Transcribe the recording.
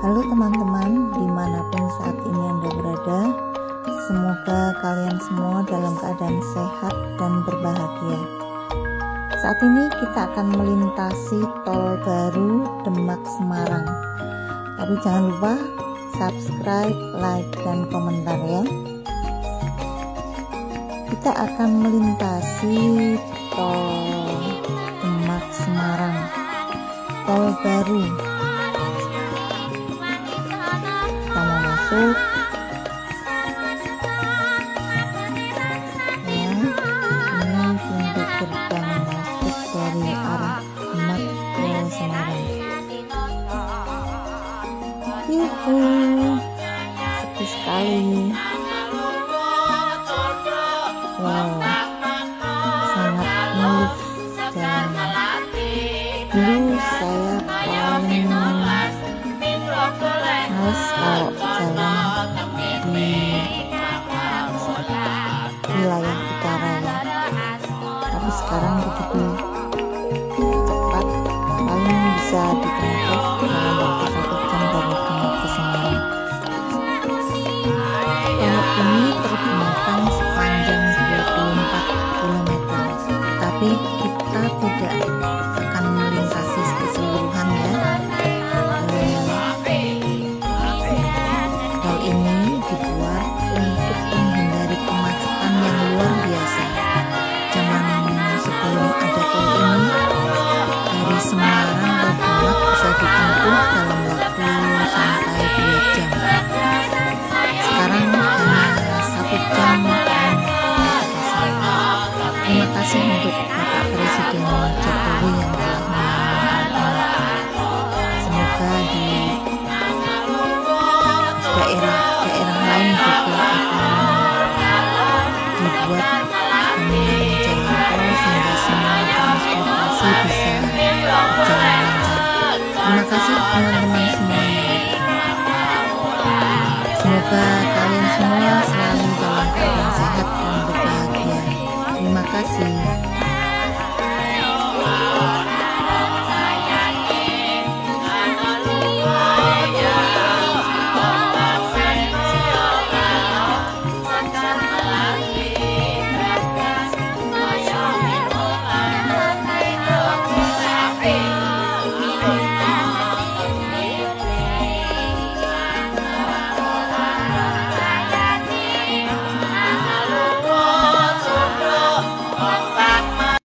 Halo teman-teman, dimanapun saat ini Anda berada, semoga kalian semua dalam keadaan sehat dan berbahagia. Saat ini kita akan melintasi tol baru Demak Semarang. Tapi jangan lupa subscribe, like, dan komentar ya. Kita akan melintasi tol Demak Semarang, tol baru. Kita mau masuk ya, ini pintu gerbang masuk dari arah Demak ke Semarang. Sepi sekali. Wow, sangat mulus jalannya. Dulu saya paling males kalau jalan di wilayah utara ya, tapi sekarang begitu cepat, paling bisa ditempuh dalam waktu 1 jam dari Demak ke Semarang. Tol ini terbentang sepanjang 24 km, tapi kita tidak akan melintasi keseluruhan ya. Tol ini dibuat untuk menghindari kemacetan yang luar biasa. Zaman sebelum ada tol ini, dari Semarang ke Demak bisa ditempuh dalam waktu sampai 2 jam. Sekarang hanya 1 jam dan terima kasih untuk Bapak Presiden Jokowi yang telah membangun. Semoga di daerah-daerah lain juga akan dibuat jalan tol sehingga semua transportasi bisa berjalan lancar. Terima kasih teman-teman semuanya. Semoga kalian semua selalu dalam keadaan sehat dan berbahagia. Terima kasih.